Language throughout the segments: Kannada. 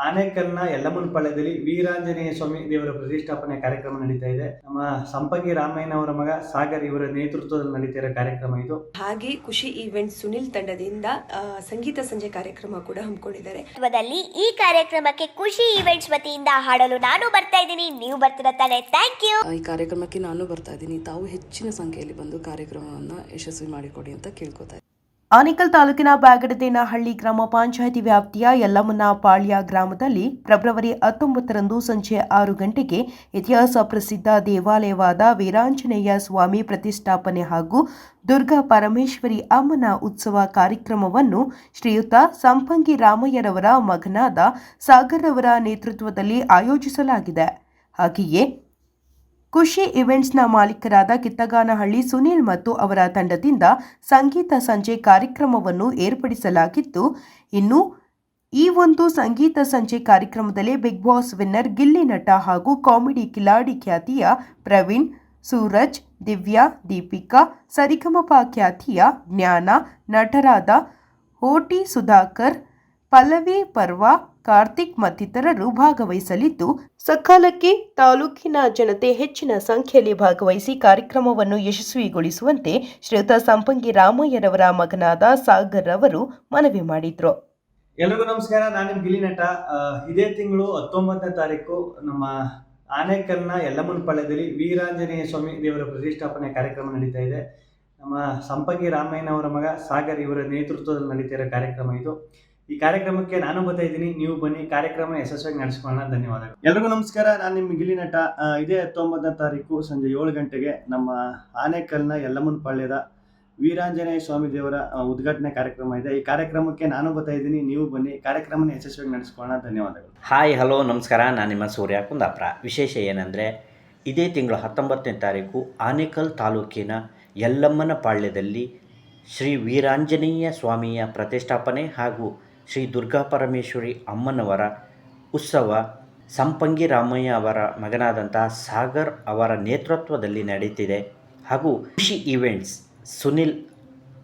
ಆನೇಕಲ್ನ ಯಲ್ಲಮ್ಮನಪಾಳ್ಯದಲ್ಲಿ ವೀರಾಂಜನೇಯ ಸ್ವಾಮಿ ದೇವರ ಪ್ರತಿಷ್ಠಾಪನೆ ಕಾರ್ಯಕ್ರಮ ನಡೀತಾ ಇದೆ. ನಮ್ಮ ಸಂಪಂಗಿ ರಾಮಯ್ಯನವರ ಮಗ ಸಾಗರ್ ಇವರ ನೇತೃತ್ವದಲ್ಲಿ ನಡೀತಾ ಇರೋ ಕಾರ್ಯಕ್ರಮ ಇದು. ಹಾಗೆ ಖುಷಿ ಈವೆಂಟ್ ಸುನಿಲ್ ತಂಡದಿಂದ ಸಂಗೀತ ಸಂಜೆ ಕಾರ್ಯಕ್ರಮ ಕೂಡ ಹಮ್ಮಿಕೊಂಡಿದ್ದಾರೆ. ಈ ಕಾರ್ಯಕ್ರಮಕ್ಕೆ ಖುಷಿ ಈವೆಂಟ್ಸ್ ವತಿಯಿಂದ ಹಾಡಲು ನಾನು ಬರ್ತಾ ಇದ್ದೀನಿ, ನೀವು ಬರ್ತೀರಾ ತಾನೆ? Thank you. ಈ ಕಾರ್ಯಕ್ರಮಕ್ಕೆ ನಾನು ಬರ್ತಾ ಇದ್ದೀನಿ, ತಾವು ಹೆಚ್ಚಿನ ಸಂಖ್ಯೆಯಲ್ಲಿ ಬಂದು ಕಾರ್ಯಕ್ರಮವನ್ನು ಯಶಸ್ವಿ ಮಾಡಿಕೊಡಿ ಅಂತ ಕೇಳ್ಕೊತಾ ಇದ್ದೀನಿ. ಆನೇಕಲ್ ತಾಲೂಕಿನ ಬ್ಯಾಗಡದೇನಹಳ್ಳಿ ಗ್ರಾಮ ಪಂಚಾಯಿತಿ ವ್ಯಾಪ್ತಿಯ ಯಲ್ಲಮ್ಮನಪಾಳ್ಯ ಗ್ರಾಮದಲ್ಲಿ ಫೆಬ್ರವರಿ 19ರಂದು ಸಂಜೆ 6 ಗಂಟೆಗೆ ಇತಿಹಾಸ ಪ್ರಸಿದ್ಧ ದೇವಾಲಯವಾದ ವೀರಾಂಜನೇಯ ಸ್ವಾಮಿ ಪ್ರತಿಷ್ಠಾಪನೆ ಹಾಗೂ ದುರ್ಗಾ ಪರಮೇಶ್ವರಿ ಅಮ್ಮನ ಉತ್ಸವ ಕಾರ್ಯಕ್ರಮವನ್ನು ಶ್ರೀಯುತ ಸಂಪಂಗಿ ರಾಮಯ್ಯರವರ ಮಗನಾದ ಸಾಗರ್ ಅವರ ನೇತೃತ್ವದಲ್ಲಿ ಆಯೋಜಿಸಲಾಗಿದೆ. ಹಾಗೆಯೇ ಖುಷಿ ಈವೆಂಟ್ಸ್ನ ಮಾಲೀಕರಾದ ಕಿತ್ತಗಾನಹಳ್ಳಿ ಸುನೀಲ್ ಮತ್ತು ಅವರ ತಂಡದಿಂದ ಸಂಗೀತ ಸಂಜೆ ಕಾರ್ಯಕ್ರಮವನ್ನು ಏರ್ಪಡಿಸಲಾಗಿದ್ದು, ಇನ್ನು ಈ ಒಂದು ಸಂಗೀತ ಸಂಜೆ ಕಾರ್ಯಕ್ರಮದಲ್ಲಿ ಬಿಗ್ ಬಾಸ್ ವಿನ್ನರ್ ಗಿಲ್ಲಿ ನಟ ಹಾಗೂ ಕಾಮಿಡಿ ಕಿಲಾಡಿ ಖ್ಯಾತಿಯ ಪ್ರವೀಣ್, ಸೂರಜ್, ದಿವ್ಯಾ, ದೀಪಿಕಾ, ಸರಿಗಮಪ ಖ್ಯಾತಿಯ ಜ್ಞಾನ, ನಟರಾದ ಓಟಿ ಸುಧಾಕರ್, ಪಲ್ಲವಿ ಪರ್ವಾ, ಕಾರ್ತಿಕ್ ಮತ್ತಿತರರು ಭಾಗವಹಿಸಲಿದ್ದು, ಸಕಾಲಕ್ಕೆ ತಾಲೂಕಿನ ಜನತೆ ಹೆಚ್ಚಿನ ಸಂಖ್ಯೆಯಲ್ಲಿ ಭಾಗವಹಿಸಿ ಕಾರ್ಯಕ್ರಮವನ್ನು ಯಶಸ್ವಿಗೊಳಿಸುವಂತೆ ಶ್ರೀಯುತ ಸಂಪಂಗಿ ರಾಮಯ್ಯರವರ ಮಗನಾದ ಸಾಗರ್ ಅವರು ಮನವಿ ಮಾಡಿದ್ರು. ಎಲ್ರಿಗೂ ನಮಸ್ಕಾರ, ನಾನು ನಿಮ್ಮ ಗಿಲ್ಲಿ ನಟ. ಇದೇ ತಿಂಗಳು 19ನೇ ತಾರೀಕು ನಮ್ಮ ಆನೇಕಲ್ನ ಯಲ್ಲಮ್ಮನಪಾಳ್ಯದಲ್ಲಿ ವೀರಾಂಜನೇಯ ಸ್ವಾಮಿ ದೇವರ ಪ್ರತಿಷ್ಠಾಪನೆ ಕಾರ್ಯಕ್ರಮ ನಡೀತಾ ಇದೆ. ನಮ್ಮ ಸಂಪಂಗಿ ರಾಮಯ್ಯನವರ ಮಗ ಸಾಗರ್ ಇವರ ನೇತೃತ್ವದಲ್ಲಿ ನಡೀತಾ ಇರೋ ಕಾರ್ಯಕ್ರಮ ಇದು. ಈ ಕಾರ್ಯಕ್ರಮಕ್ಕೆ ನಾನು ಬರ್ತಾ ಇದ್ದೀನಿ, ನೀವು ಬನ್ನಿ, ಕಾರ್ಯಕ್ರಮ ಯಶಸ್ವಿಯಾಗಿ ನಡೆಸ್ಕೊಳ್ಳೋಣ. ಧನ್ಯವಾದಗಳು. ಎಲ್ರಿಗೂ ನಮಸ್ಕಾರ, ನಾನು ನಿಮ್ಮ ಗಿಲ್ಲಿ ನಟ. ಇದೇ 19ನೇ ತಾರೀಕು ಸಂಜೆ 7 ಗಂಟೆಗೆ ನಮ್ಮ ಆನೇಕಲ್ನ ಯಲ್ಲಮ್ಮನಪಾಳ್ಯದ ವೀರಾಂಜನೇಯ ಸ್ವಾಮಿ ದೇವರ ಉದ್ಘಾಟನೆ ಕಾರ್ಯಕ್ರಮ ಇದೆ. ಈ ಕಾರ್ಯಕ್ರಮಕ್ಕೆ ನಾನು ಬರ್ತಾ ಇದ್ದೀನಿ, ನೀವು ಬನ್ನಿ, ಕಾರ್ಯಕ್ರಮನ ಯಶಸ್ವಿಯಾಗಿ ನಡೆಸ್ಕೊಳ್ಳೋಣ. ಧನ್ಯವಾದಗಳು. ಹಾಯ್ ಹಲೋ ನಮಸ್ಕಾರ, ನಾನು ನಿಮ್ಮ ಸೂರ್ಯ ಕುಂದಾಪುರ. ವಿಶೇಷ ಏನಂದರೆ ಇದೇ ತಿಂಗಳು 19ನೇ ತಾರೀಕು ಆನೇಕಲ್ ತಾಲೂಕಿನ ಯಲ್ಲಮ್ಮನಪಾಳ್ಯದಲ್ಲಿ ಶ್ರೀ ವೀರಾಂಜನೇಯ ಸ್ವಾಮಿಯ ಪ್ರತಿಷ್ಠಾಪನೆ ಹಾಗೂ ಶ್ರೀ ದುರ್ಗಾ ಪರಮೇಶ್ವರಿ ಅಮ್ಮನವರ ಉತ್ಸವ ಸಂಪಂಗಿ ರಾಮಯ್ಯ ಅವರ ಮಗನಾದಂತಹ ಸಾಗರ್ ಅವರ ನೇತೃತ್ವದಲ್ಲಿ ನಡೀತಿದೆ. ಹಾಗೂ ಖುಷಿ ಈವೆಂಟ್ಸ್ ಸುನಿಲ್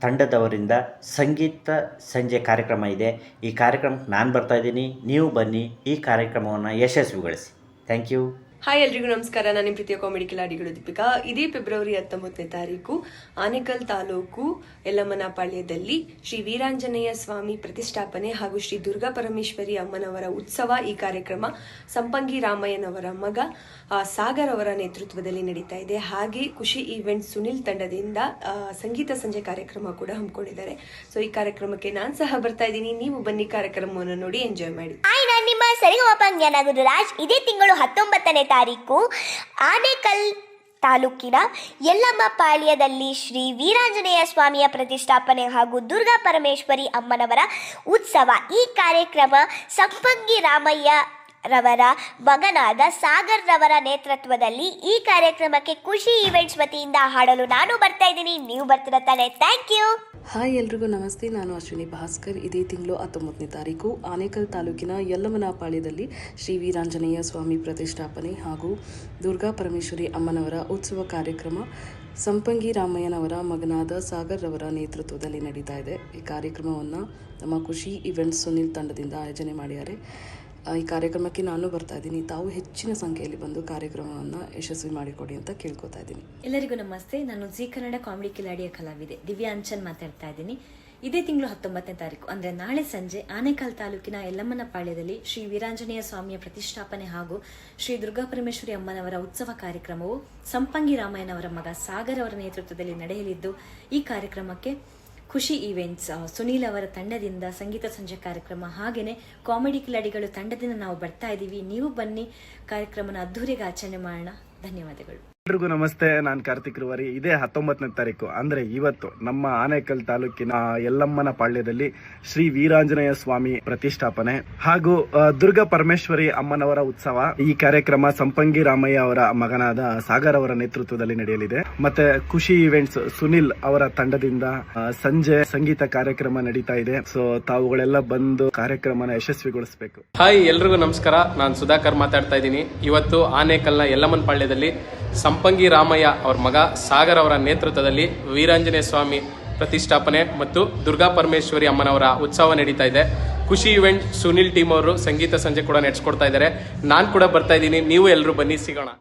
ತಂಡದವರಿಂದ ಸಂಗೀತ ಸಂಜೆ ಕಾರ್ಯಕ್ರಮ ಇದೆ. ಈ ಕಾರ್ಯಕ್ರಮಕ್ಕೆ ನಾನು ಬರ್ತಾ ಇದ್ದೀನಿ, ನೀವು ಬನ್ನಿ, ಈ ಕಾರ್ಯಕ್ರಮವನ್ನು ಯಶಸ್ವಿಗೊಳಿಸಿ. Thank you. ಹಾಯ್ ಎಲ್ರಿಗೂ ನಮಸ್ಕಾರ, ನಾನು ನಿಮ್ಮ ಪ್ರೀತಿಯ ಕಾಮಿಡಿ ಕಿಲಾಡಿಗಳು ದೀಪಿಕಾ. ಇದೇ ಫೆಬ್ರವರಿ 19ನೇ ತಾರೀಕು ಆನೇಕಲ್ ತಾಲೂಕು ಯಲ್ಲಮ್ಮನಪಾಳ್ಯದಲ್ಲಿ ಶ್ರೀ ವೀರಾಂಜನೇಯ ಸ್ವಾಮಿ ಪ್ರತಿಷ್ಠಾಪನೆ ಹಾಗೂ ಶ್ರೀ ದುರ್ಗಾ ಪರಮೇಶ್ವರಿ ಅಮ್ಮನವರ ಉತ್ಸವ ಈ ಕಾರ್ಯಕ್ರಮ ಸಂಪಂಗಿ ರಾಮಯ್ಯನವರ ಮಗ ಸಾಗರ್ ಅವರ ನೇತೃತ್ವದಲ್ಲಿ ನಡೀತಾ ಇದೆ. ಹಾಗೆ ಖುಷಿ ಈವೆಂಟ್ ಸುನಿಲ್ ತಂಡದಿಂದ ಸಂಗೀತ ಸಂಜೆ ಕಾರ್ಯಕ್ರಮ ಕೂಡ ಹಮ್ಮಿಕೊಂಡಿದ್ದಾರೆ. ಸೊ ಈ ಕಾರ್ಯಕ್ರಮಕ್ಕೆ ನಾನು ಸಹ ಬರ್ತಾ ಇದ್ದೀನಿ, ನೀವು ಬನ್ನಿ, ಕಾರ್ಯಕ್ರಮವನ್ನು ನೋಡಿ ಎಂಜಾಯ್ ಮಾಡಿ. ನಾನು ನಿಮ್ಮ ಸರಿಗಮಪ ಜ್ಞಾನ ಗುರುರಾಜ್. ಇದೇ ತಿಂಗಳು 19ನೇ ತಾರೀಕು ಆನೇಕಲ್ ತಾಲೂಕಿನ ಯಲ್ಲಮ್ಮಪಾಳ್ಯದಲ್ಲಿ ಶ್ರೀ ವೀರಾಂಜನೇಯ ಸ್ವಾಮಿಯ ಪ್ರತಿಷ್ಠಾಪನೆ ಹಾಗೂ ದುರ್ಗಾ ಪರಮೇಶ್ವರಿ ಅಮ್ಮನವರ ಉತ್ಸವ ಈ ಕಾರ್ಯಕ್ರಮ ಸಂಪಂಗಿ ರಾಮಯ್ಯ ರವರ ಮಗನಾದ ಸಾಗರ್ ರವರ ನೇತೃತ್ವದಲ್ಲಿ ಈ ಕಾರ್ಯಕ್ರಮಕ್ಕೆ ಖುಷಿ ಈವೆಂಟ್ಸ್ ವತಿಯಿಂದ ಹಾಡಲು ನಾನು ಬರ್ತಾ ಇದ್ದೀನಿ, ನೀವು ಬರ್ತೀರಾ ತಾನೆ? Thank you. ಹಾಯ್ ಎಲ್ರಿಗೂ ನಮಸ್ತೆ, ನಾನು ಅಶ್ವಿನಿ ಭಾಸ್ಕರ್. ಇದೇ ತಿಂಗಳು 19ನೇ ತಾರೀಕು ಆನೇಕಲ್ ತಾಲೂಕಿನ ಯಲ್ಲಮ್ಮನಪಾಳ್ಯದಲ್ಲಿ ಶ್ರೀ ವೀರಾಂಜನೇಯ ಸ್ವಾಮಿ ಪ್ರತಿಷ್ಠಾಪನೆ ಹಾಗೂ ದುರ್ಗಾ ಪರಮೇಶ್ವರಿ ಅಮ್ಮನವರ ಉತ್ಸವ ಕಾರ್ಯಕ್ರಮ ಸಂಪಂಗಿ ರಾಮಯ್ಯನವರ ಮಗನಾದ ಸಾಗರ್ ರವರ ನೇತೃತ್ವದಲ್ಲಿ ನಡೀತಾ ಇದೆ. ಈ ಕಾರ್ಯಕ್ರಮವನ್ನು ನಮ್ಮ ಖುಷಿ ಈವೆಂಟ್ಸ್ ಸುನಿಲ್ ತಂಡದಿಂದ ಆಯೋಜನೆ ಮಾಡಿದ್ದಾರೆ. ಈ ಕಾರ್ಯಕ್ರಮಕ್ಕೆ ನಾನು ಬರ್ತಾ ಇದ್ದೀನಿ, ತಾವು ಹೆಚ್ಚಿನ ಸಂಖ್ಯೆಯಲ್ಲಿ ಬಂದು ಕಾರ್ಯಕ್ರಮವನ್ನು ಯಶಸ್ವಿ ಮಾಡಿಕೊಡಿ ಅಂತ ಕೇಳ್ಕೊತಾ ಇದ್ದೀನಿ. ಎಲ್ಲರಿಗೂ ನಮಸ್ತೆ, ನಾನು ಜಿ ಕನ್ನಡ ಕಾಮಿಡಿ ಕಿಲಾಡಿಯ ಕಲಾವಿದೆ ದಿವ್ಯಾ ಅಂಚನ್ ಮಾತಾಡ್ತಾ ಇದ್ದೀನಿ. ಇದೇ ತಿಂಗಳು 19ನೇ ತಾರೀಕು ಅಂದರೆ ನಾಳೆ ಸಂಜೆ ಆನೇಕಲ್ ತಾಲೂಕಿನ ಯಲ್ಲಮ್ಮನಪಾಳ್ಯದಲ್ಲಿ ಶ್ರೀ ವೀರಾಂಜನೇಯ ಸ್ವಾಮಿಯ ಪ್ರತಿಷ್ಠಾಪನೆ ಹಾಗೂ ಶ್ರೀ ದುರ್ಗಾ ಪರಮೇಶ್ವರಿ ಅಮ್ಮನವರ ಉತ್ಸವ ಕಾರ್ಯಕ್ರಮವು ಸಂಪಂಗಿ ರಾಮಯ್ಯನವರ ಮಗ ಸಾಗರ್ ಅವರ ನೇತೃತ್ವದಲ್ಲಿ ನಡೆಯಲಿದ್ದು, ಈ ಕಾರ್ಯಕ್ರಮಕ್ಕೆ ಖುಷಿ ಈವೆಂಟ್ಸ್ ಸುನೀಲ್ ಅವರ ತಂಡದಿಂದ ಸಂಗೀತ ಸಂಜೆ ಕಾರ್ಯಕ್ರಮ ಹಾಗೆಯೇ ಕಾಮಿಡಿ ಕಿಲಾಡಿಗಳು ತಂಡದಿಂದ ನಾವು ಬರ್ತಾ ಇದ್ದೀವಿ, ನೀವು ಬನ್ನಿ, ಕಾರ್ಯಕ್ರಮನ ಅದ್ದೂರಿಗೆ ಆಚರಣೆ ಮಾಡೋಣ. ಧನ್ಯವಾದಗಳು. ಎಲ್ರಿಗೂ ನಮಸ್ತೆ, ನಾನು ಕಾರ್ತಿಕ್ ರುವಾರಿ. ಇದೇ 19ನೇ ತಾರೀಕು ಅಂದ್ರೆ ಇವತ್ತು ನಮ್ಮ ಆನೇಕಲ್ ತಾಲೂಕಿನ ಯಲ್ಲಮ್ಮನಪಾಳ್ಯದಲ್ಲಿ ಶ್ರೀ ವೀರಾಂಜನೇಯ ಸ್ವಾಮಿ ಪ್ರತಿಷ್ಠಾಪನೆ ಹಾಗೂ ದುರ್ಗಾ ಪರಮೇಶ್ವರಿ ಅಮ್ಮನವರ ಉತ್ಸವ ಈ ಕಾರ್ಯಕ್ರಮ ಸಂಪಂಗಿ ರಾಮಯ್ಯ ಅವರ ಮಗನಾದ ಸಾಗರ್ ಅವರ ನೇತೃತ್ವದಲ್ಲಿ ನಡೆಯಲಿದೆ. ಮತ್ತೆ ಖುಷಿ ಈವೆಂಟ್ಸ್ ಸುನಿಲ್ ಅವರ ತಂಡದಿಂದ ಸಂಜೆ ಸಂಗೀತ ಕಾರ್ಯಕ್ರಮ ನಡೀತಾ ಇದೆ. ಸೊ ತಾವುಗಳೆಲ್ಲ ಬಂದು ಕಾರ್ಯಕ್ರಮನ ಯಶಸ್ವಿಗೊಳಿಸಬೇಕು. ಹಾಯ್ ಎಲ್ರಿಗೂ ನಮಸ್ಕಾರ, ನಾನು ಸುಧಾಕರ್ ಮಾತಾಡ್ತಾ ಇದ್ದೀನಿ. ಇವತ್ತು ಆನೇಕಲ್ನ ಯಲ್ಲಮ್ಮನಪಾಳ್ಯದಲ್ಲಿ ಸಂಪಂಗಿ ರಾಮಯ್ಯ ಅವರ ಮಗ ಸಾಗರ್ ಅವರ ನೇತೃತ್ವದಲ್ಲಿ ವೀರಾಂಜನೇಯ ಸ್ವಾಮಿ ಪ್ರತಿಷ್ಠಾಪನೆ ಮತ್ತು ದುರ್ಗಾ ಪರಮೇಶ್ವರಿ ಅಮ್ಮನವರ ಉತ್ಸವ ನಡೀತಾ ಇದೆ. ಖುಷಿ ಇವೆಂಟ್ ಸುನಿಲ್ ಟೀಮ್ ಅವರು ಸಂಗೀತ ಸಂಜೆ ಕೂಡ ನಡೆಸ್ಕೊಡ್ತಾ ಇದ್ದಾರೆ. ನಾನು ಕೂಡ ಬರ್ತಾ ಇದ್ದೀನಿ, ನೀವು ಎಲ್ಲರೂ ಬನ್ನಿ, ಸಿಗೋಣ.